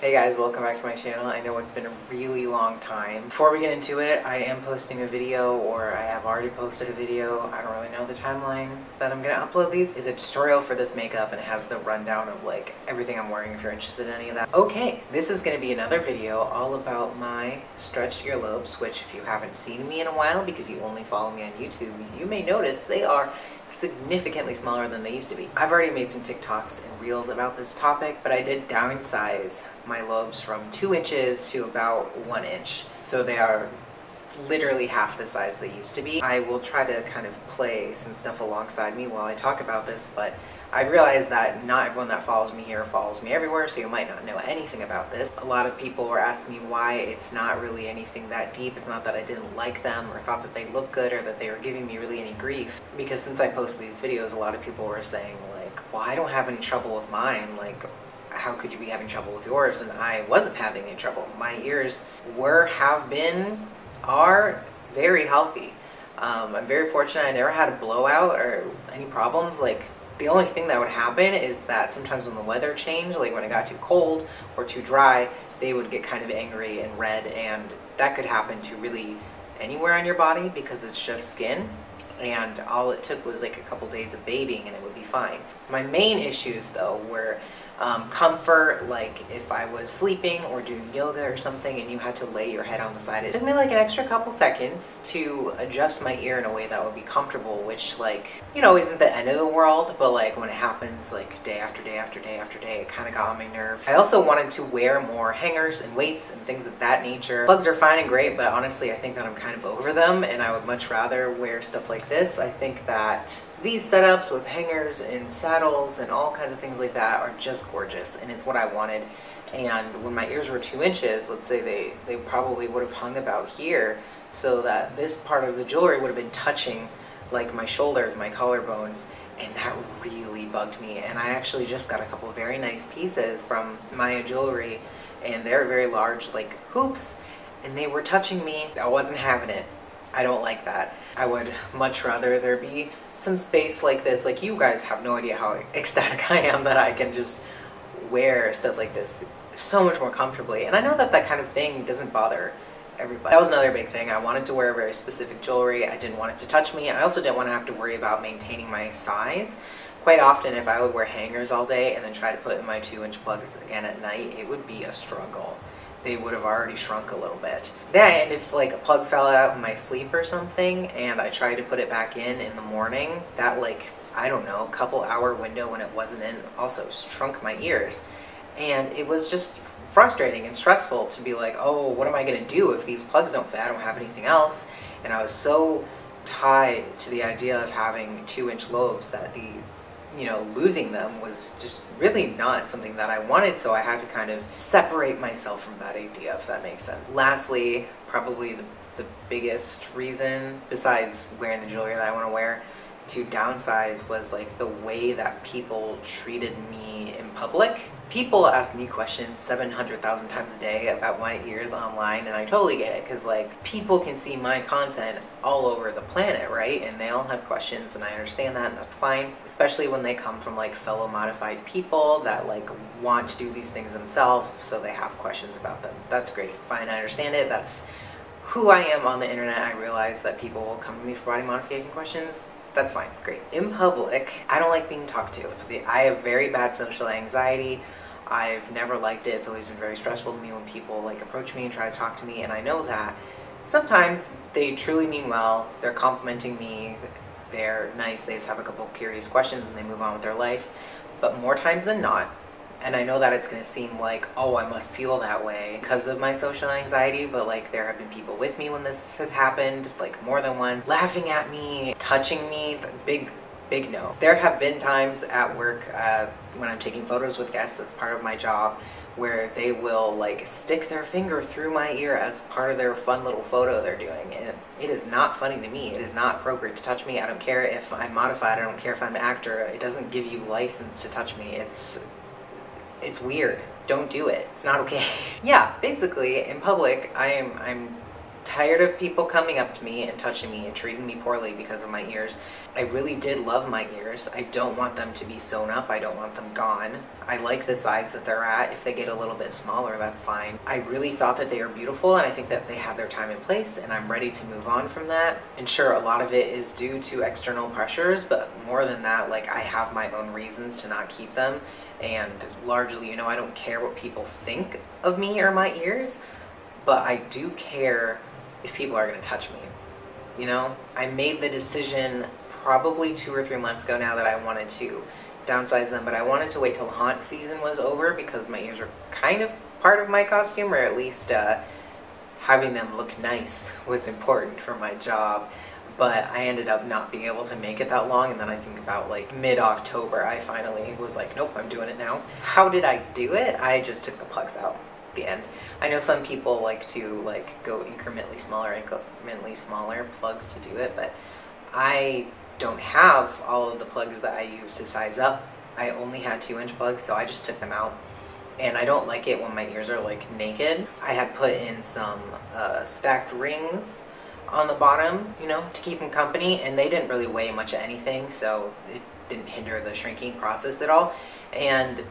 Hey guys, welcome back to my channel. I know it's been a really long time. Before we get into it, I am posting a video, or I have already posted a video. I don't really know the timeline that I'm gonna upload these. It's a tutorial for this makeup and it has the rundown of like everything I'm wearing if you're interested in any of that. Okay, this is gonna be another video all about my stretched earlobes, which if you haven't seen me in a while because you only follow me on YouTube, you may notice they are significantly smaller than they used to be. I've already made some TikToks and reels about this topic, but I did downsize my lobes from 2 inches to about 1 inch. So they are literally half the size they used to be. I will try to kind of play some stuff alongside me while I talk about this, but I realize that not everyone that follows me here follows me everywhere, so you might not know anything about this. A lot of people were asking me why it's not really anything that deep. It's not that I didn't like them or thought that they looked good or that they were giving me really any grief. Because since I posted these videos, a lot of people were saying like, well, I don't have any trouble with mine. Like, how could you be having trouble with yours? And I wasn't having any trouble. My ears are very healthy. I'm very fortunate. I never had a blowout or any problems. Like, the only thing that would happen is that sometimes when the weather changed, like when it got too cold or too dry, they would get kind of angry and red, and that could happen to really anywhere on your body because it's just skin, and all it took was like a couple days of babying and it would be fine. My main issues though were comfort, like if I was sleeping or doing yoga or something and you had to lay your head on the side. It took me like an extra couple seconds to adjust my ear in a way that would be comfortable, which, like, you know, isn't the end of the world, but like when it happens like day after day after day after day, it kind of got on my nerves. I also wanted to wear more hangers and weights and things of that nature. Plugs are fine and great, but honestly I think that I'm kind of over them and I would much rather wear stuff like this. I think that these setups with hangers and saddles and all kinds of things like that are just gorgeous, and it's what I wanted. And when my ears were 2 inches, let's say they probably would have hung about here, so that this part of the jewelry would have been touching like my shoulders, my collarbones, and that really bugged me. And I actually just got a couple of very nice pieces from Maya Jewelry, and they're very large like hoops, and they were touching me. I wasn't having it. I don't like that. I would much rather there be some space like this. Like, you guys have no idea how ecstatic I am that I can just wear stuff like this so much more comfortably. And I know that that kind of thing doesn't bother everybody. That was another big thing. I wanted to wear very specific jewelry. I didn't want it to touch me. I also didn't want to have to worry about maintaining my size. Quite often, if I would wear hangers all day and then try to put in my 2-inch plugs again at night, it would be a struggle. They would have already shrunk a little bit. Then if like a plug fell out in my sleep or something and I tried to put it back in the morning, that, like, I don't know, couple hour window when it wasn't in also shrunk my ears. And it was just frustrating and stressful to be like, oh, what am I gonna do if these plugs don't fit? I don't have anything else. And I was so tied to the idea of having 2-inch lobes that losing them was just really not something that I wanted, so I had to kind of separate myself from that idea, if that makes sense. Lastly, probably the biggest reason, besides wearing the jewelry that I want to wear, to downsize was like the way that people treated me in public. People ask me questions 700,000 times a day about my ears online, and I totally get it, because like people can see my content all over the planet, right? And they all have questions, and I understand that, and that's fine, especially when they come from like fellow modified people that like want to do these things themselves, so they have questions about them. That's great, fine, I understand it. That's who I am on the internet. I realize that people will come to me for body modification questions. That's fine, great. In public, I don't like being talked to. I have very bad social anxiety. I've never liked it. It's always been very stressful to me when people like approach me and try to talk to me, and I know that sometimes they truly mean well. They're complimenting me, they're nice, they just have a couple curious questions and they move on with their life. But more times than not, and I know that it's gonna seem like, oh, I must feel that way because of my social anxiety, but like there have been people with me when this has happened, like more than once, laughing at me, touching me. Big no. There have been times at work when I'm taking photos with guests as part of my job where they will like stick their finger through my ear as part of their fun little photo they're doing, and it is not funny to me. It is not appropriate to touch me. I don't care if I'm modified, I don't care if I'm an actor. It doesn't give you license to touch me. It's weird. Don't do it. It's not okay. Yeah, basically in public I'm tired of people coming up to me and touching me and treating me poorly because of my ears. I really did love my ears. I don't want them to be sewn up. I don't want them gone. I like the size that they're at. If they get a little bit smaller, that's fine. I really thought that they were beautiful, and I think that they had their time and place, and I'm ready to move on from that. And sure, a lot of it is due to external pressures, but more than that, like, I have my own reasons to not keep them. And largely, you know, I don't care what people think of me or my ears, but I do care if people are going to touch me. You know, I made the decision probably 2 or 3 months ago now that I wanted to downsize them, but I wanted to wait till haunt season was over because my ears were kind of part of my costume, or at least having them look nice was important for my job. But I ended up not being able to make it that long, and then I think about like mid-October I finally was like, nope, I'm doing it now. How did I do it? I just took the plugs out. The end. I know some people like to go incrementally smaller plugs to do it, but I don't have all of the plugs that I use to size up. I only had 2-inch plugs, so I just took them out. And I don't like it when my ears are like naked. I had put in some stacked rings on the bottom, you know, to keep them company, and they didn't really weigh much of anything, so it didn't hinder the shrinking process at all. And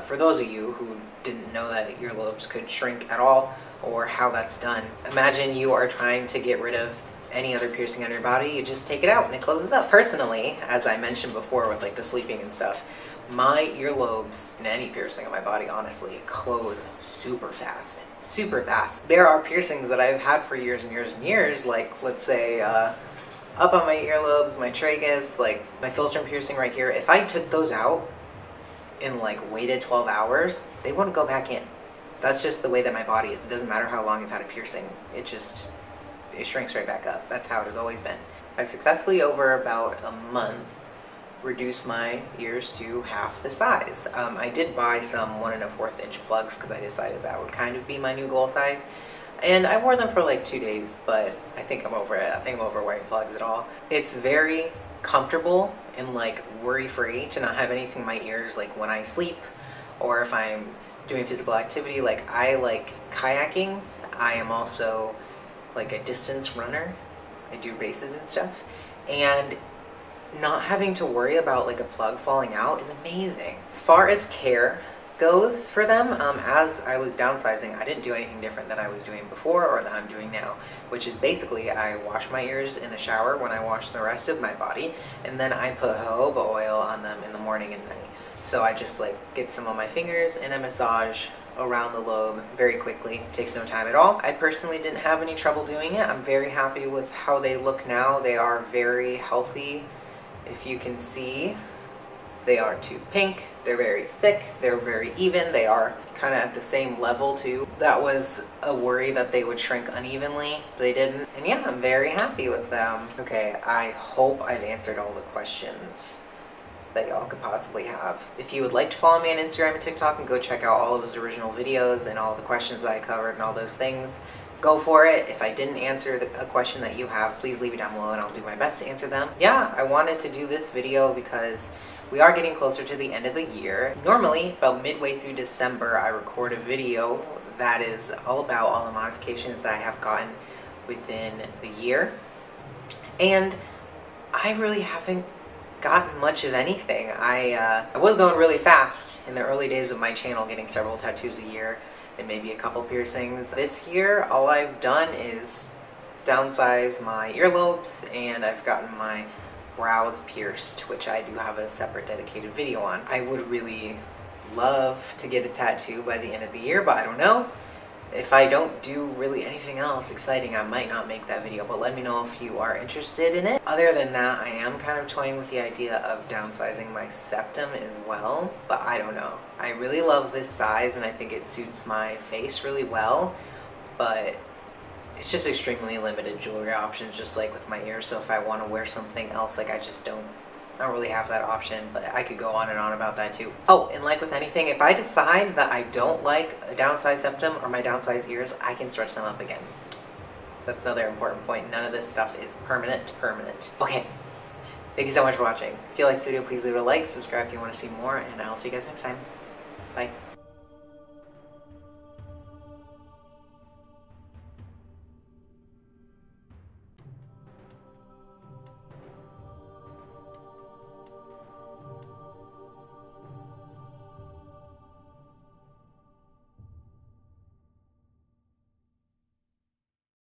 for those of you who didn't know that earlobes could shrink at all, or how that's done, imagine you are trying to get rid of any other piercing on your body. You just take it out and it closes up. Personally, as I mentioned before with like the sleeping and stuff, my earlobes and any piercing on my body honestly close super fast. Super fast. There are piercings that I've had for years and years and years, like let's say up on my earlobes, my tragus, like my philtrum piercing right here. If I took those out and like waited 12 hours, they wouldn't go back in. That's just the way that my body is. It doesn't matter how long I've had a piercing. It shrinks right back up. That's how it has always been. I've successfully, over about a month, reduced my ears to half the size. I did buy some 1 1/4 inch plugs because I decided that would kind of be my new goal size. And I wore them for like 2 days, but I think I'm over it. I think I'm over wearing plugs at all. It's very comfortable and like worry-free to not have anything in my ears, like when I sleep or if I'm doing physical activity. Like I like kayaking. I am also like a distance runner. I do races and stuff, and not having to worry about like a plug falling out is amazing. As far as care goes for them, as I was downsizing, I didn't do anything different than I was doing before or that I'm doing now, which is basically I wash my ears in the shower when I wash the rest of my body, and then I put jojoba oil on them in the morning and night. So I just like get some on my fingers and a massage around the lobe very quickly. It takes no time at all. I personally didn't have any trouble doing it. I'm very happy with how they look now. They are very healthy. If you can see, they aren't too pink, they're very thick, they're very even, they are kind of at the same level too. That was a worry that they would shrink unevenly. They didn't, and yeah, I'm very happy with them. Okay, I hope I've answered all the questions that y'all could possibly have. If you would like to follow me on Instagram and TikTok and go check out all of those original videos and all the questions that I covered and all those things, go for it. If I didn't answer a question that you have, please leave it down below and I'll do my best to answer them. Yeah, I wanted to do this video because we are getting closer to the end of the year. Normally, about midway through December, I record a video that is all about all the modifications that I have gotten within the year. And I really haven't gotten much of anything. I was going really fast in the early days of my channel, getting several tattoos a year and maybe a couple piercings. This year, all I've done is downsize my earlobes, and I've gotten my brows pierced, which I do have a separate dedicated video on. I would really love to get a tattoo by the end of the year, but I don't know. If I don't do really anything else exciting, I might not make that video, but let me know if you are interested in it. Other than that, I am kind of toying with the idea of downsizing my septum as well, but I don't know. I really love this size and I think it suits my face really well, but it's just extremely limited jewelry options, just like with my ears. So if I want to wear something else, like I don't really have that option, but I could go on and on about that too. Oh, and like with anything, if I decide that I don't like a downsized septum or my downsized ears, I can stretch them up again. That's another important point. None of this stuff is permanent. Okay, thank you so much for watching. If you liked this video, please leave it a like, subscribe if you want to see more, and I'll see you guys next time. Bye.